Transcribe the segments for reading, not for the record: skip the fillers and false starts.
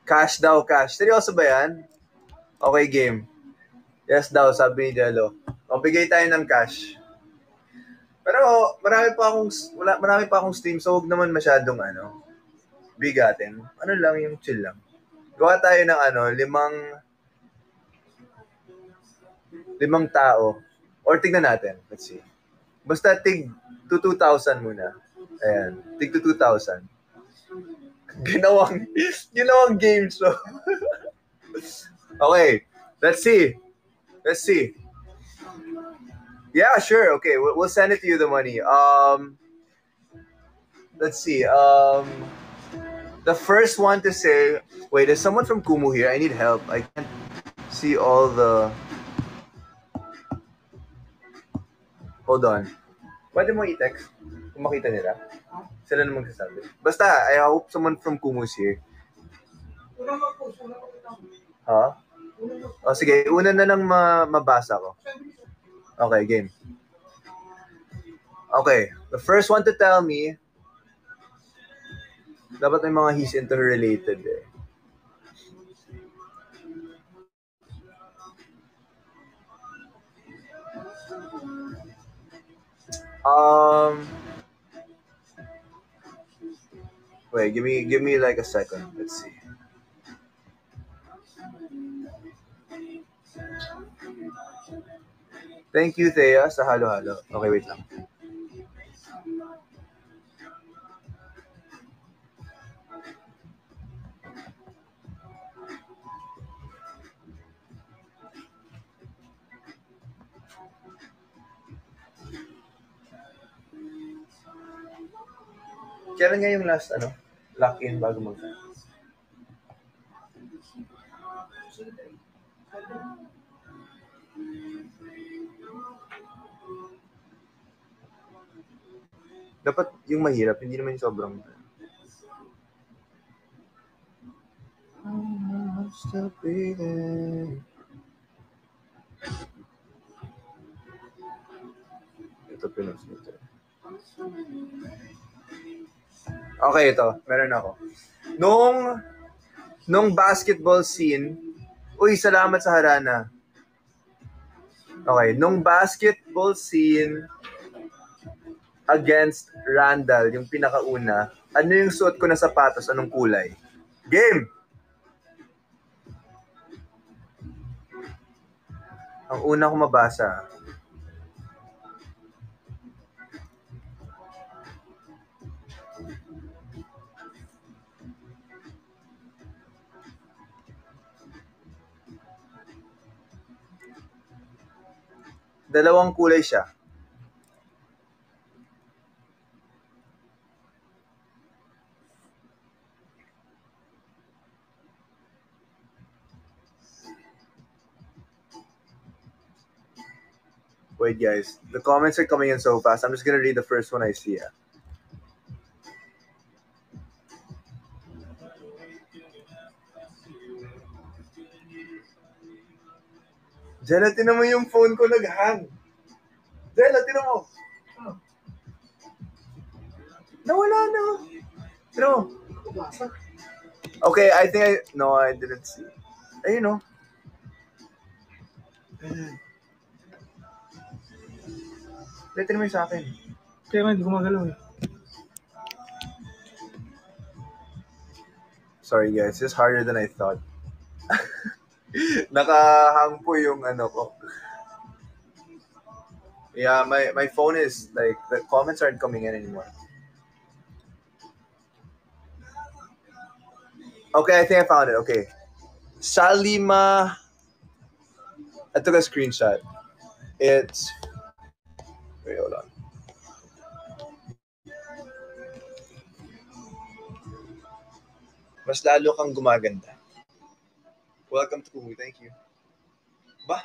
Cash daw, cash. Seryoso ba yan? Okay, game. Yes daw, sabi ni Jello. O, bigay tayo ng cash. Pero marami pa akong Steam, so huwag naman masyadong bigatin. Ano lang, yung chill lang. Gawa tayo ng limang tao. Or tignan natin. Let's see. Basta tig to 2,000 muna. Ayan. Tig to 2,000. Ginawang game show. Okay. Let's see. Yeah, sure. Okay, we'll send it to you, the money. Let's see. The first one to say, wait, is someone from Kumu here? I need help. I can't see all the. Hold on. Pwede mo i-text kung makita nila. Sila na magsasabi. Basta, I hope someone from Kumu is here. Ha? O sige, una na lang mabasa ko. Okay, game. Okay, the first one to tell me, dapat may mga he's interrelated eh. Wait, give me like a second. Let's see. Thank you, Thea, sa halo-halo. Okay, wait lang. Kailan nga yung last, lock-in bago mag- Dapat yung mahirap, hindi naman yung sobrang... I'm still breathing. Ito pinos nito. Okay, ito. Meron ako. Nung basketball scene, uy, salamat sa harana. Okay, nung basketball scene against Randall, yung pinakauna, ano yung suot ko na sapatos? Anong kulay? Game! Ang una ko mabasa. Dalawang kulay siya. Wait, guys. The comments are coming in so fast. I'm just gonna read the first one I see. Jella, tinan mo yung phone ko nag-hang. Jella, tinan mo. Nawala na. Tinan mo. Okay, I think no, I didn't see. Ayun, no. Tinan mo yung sa akin. Kaya nga, hindi gumagalaw eh. Sorry, guys. It's harder than I thought. Nakahang po yung ko. Yeah, my phone is like, the comments aren't coming in anymore. Okay, I think I found it. Okay. Salima. I took a screenshot. It's... Wait, hold on. Mas lalo kang gumaganda. Welcome to Kumu. Thank you. Ba?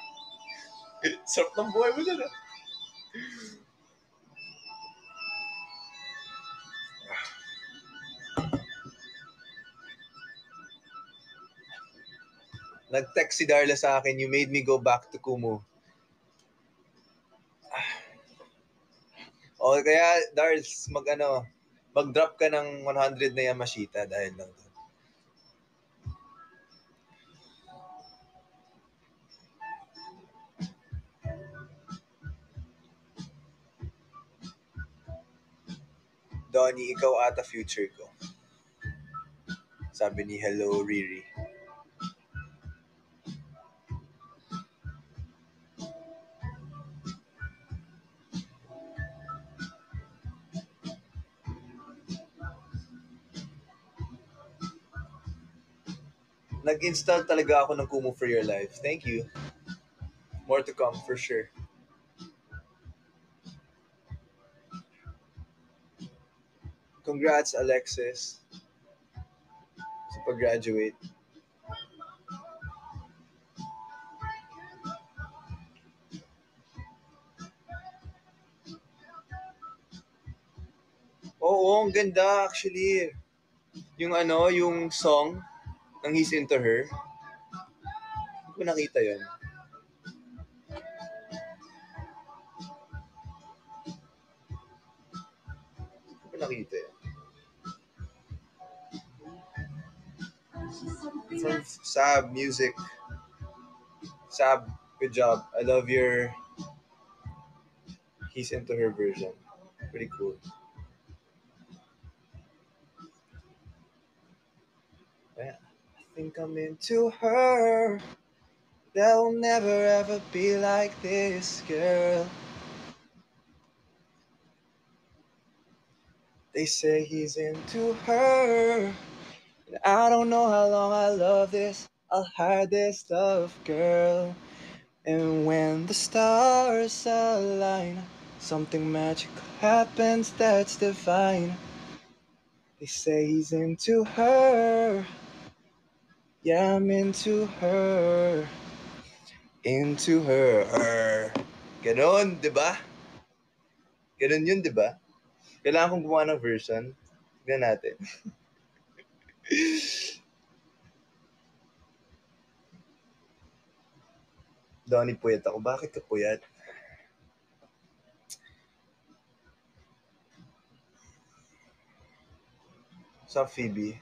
Sarap ng buhay mo dyan, Nag-text si Darla sa akin, you made me go back to Kumu. O kaya, Darls, mag-drop ka ng 100 na Yamashita dahil lang. Donnie, ikaw ata future ko. Sabi ni Hello Riri. Nag-install talaga ako ng Kumu for Your Life. Thank you. More to come for sure. Congrats, Alexis, sa pag-graduate. Oo, ang ganda actually. Yung song ng He's Into Her. Hindi ko nakita yun. Hindi ko nakita yun. From Sab Music. Sab, good job. I love your He's Into Her version. Pretty cool. Yeah. I think I'm into her. There'll never ever be like this girl. They say he's into her. And I don't know how long I love this. I'll hide this love, girl. And when the stars align, something magical happens that's divine. They say he's into her. Yeah, I'm into her. Into her. Ganon, di ba? Ganon yun, di ba? Kailangan kong gumawa ng version. Tignan natin. Donnie, puyat ako. Bakit ka puyat? Sa Phoebe.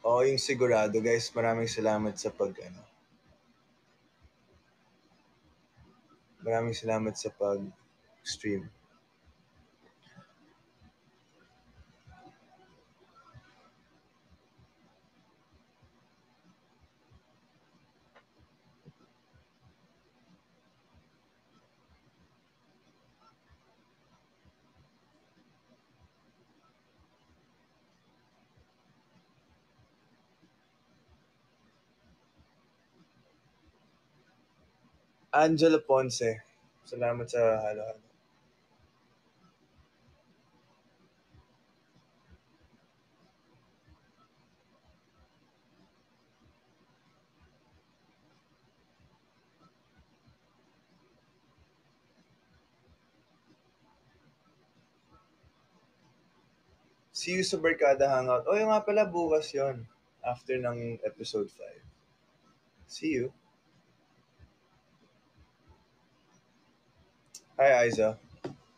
Oo, yung sigurado. Guys, maraming salamat sa maraming salamat sa pag-stream. Angela Ponce. Salamat sa halo-halo. See you sa Barkada Hangout. O, yung nga pala, bukas yon. After ng episode 5. See you. Hi, Aiza.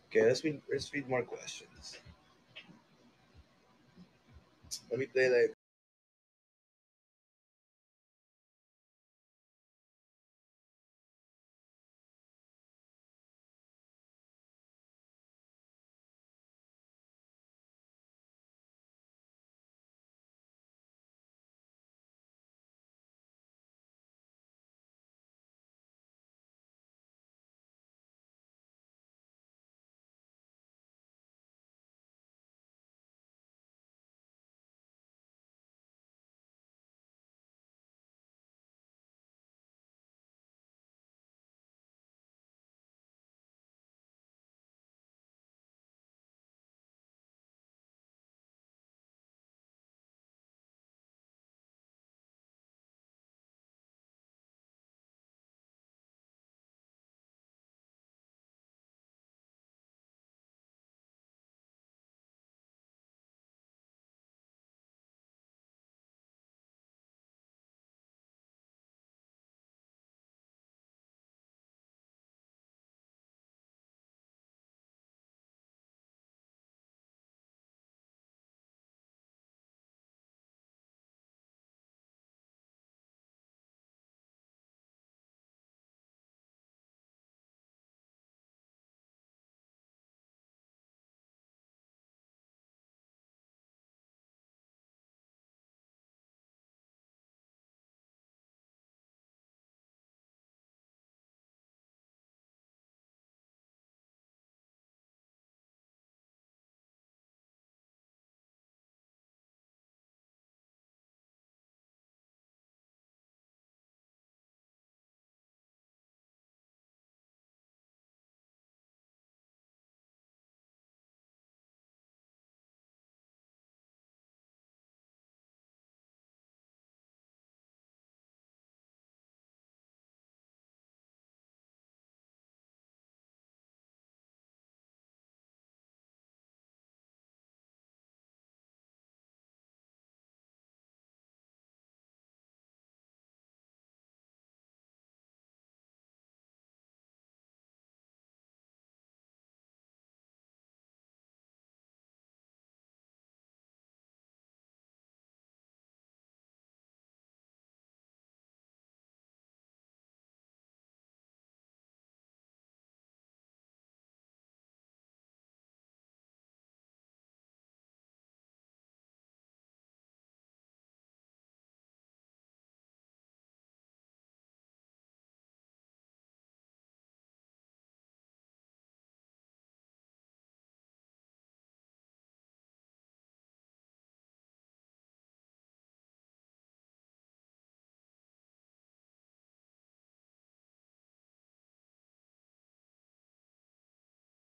Okay, let's read more questions. Let me play like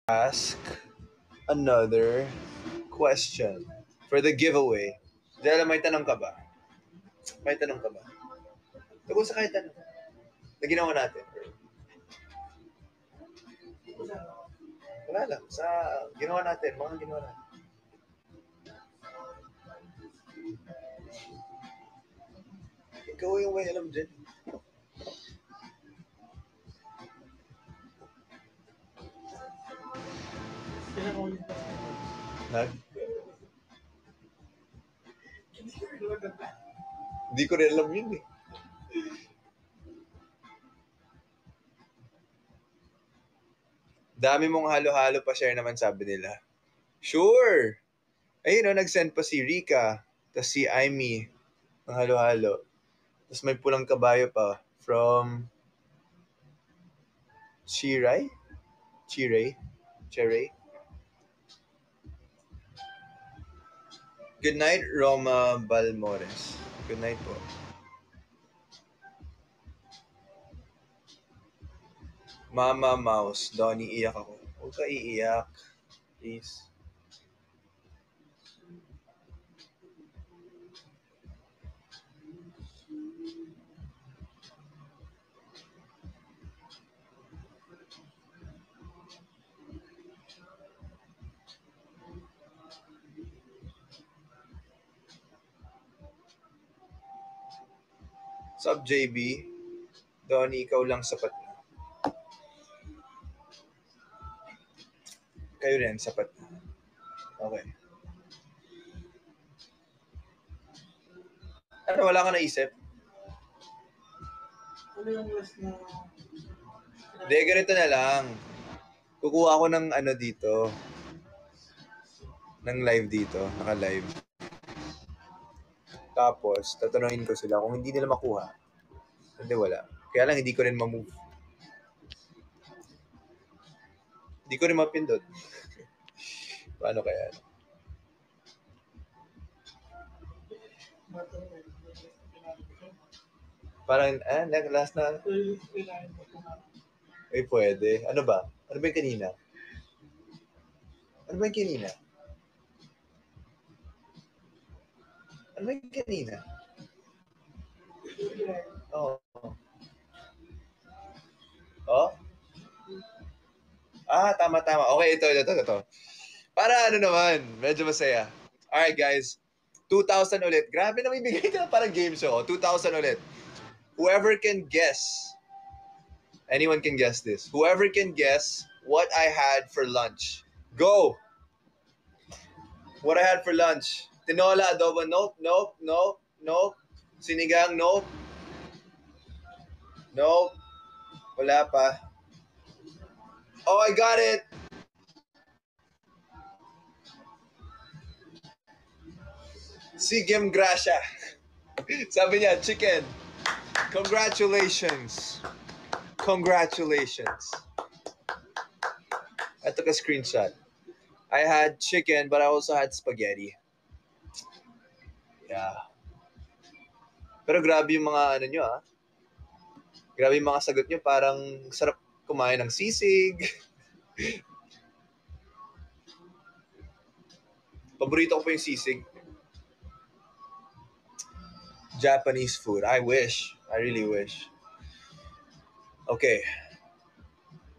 ask another question for the giveaway. Jella, may tanong ka ba? May tanong ka ba? Tugol sa kahit tanong. Na ginawa natin. Wala lang. Sa ginawa natin. Mga ginawa natin. Ikaw yung may alam dyan. Nag? Hindi ko rin alam yun eh. Dami mong halo-halo pa share naman sabi nila. Sure! Ayun o, nag-send pa si Rika. Tapos si Aimee. Ng halo-halo. Tapos may pulang kabayo pa. From Chiray? Chiray? Good night, Roma Balmores. Good night po. Mama Mouse. Donnie, iyak ako. Huwag ka iiyak. Please. Sup, JB? Donnie, ikaw lang sapat na. Kayo rin, sapat na. Okay. Ano, wala ka naisip? Ano yung last na... Hindi, ganito na lang. Kukuha ako ng ano dito. Ng live dito. Naka-live. Tapos, tatanungin ko sila kung hindi nila makuha. Hindi, wala. Kaya lang, hindi ko rin ma-move. Hindi ko rin mapindot. Paano kaya? Parang, last na. Eh, pwede. Ano ba? Ano ba yung kanina? Ano ba yung kanina? Ano ba yung kanina? Oo. Oh? Tama. Okay, ito. Para ano naman, medyo masaya. Alright, guys. 2,000 ulit. Grabe na may bigay ka parang game show. 2,000 ulit. Whoever can guess, anyone can guess this. Whoever can guess what I had for lunch. Go! What I had for lunch. Tinola, adobo, nope. Sinigang, nope. Wala pa. Oh, I got it! Sigim Gracia. Sabi niya, chicken. Congratulations. I took a screenshot. I had chicken, but I also had spaghetti. Yeah. Pero grabe yung mga ano nyo Grabe yung mga sagot nyo. Parang sarap kumain ng sisig. Paborito ko pa yung sisig. Japanese food. I wish. I really wish. Okay.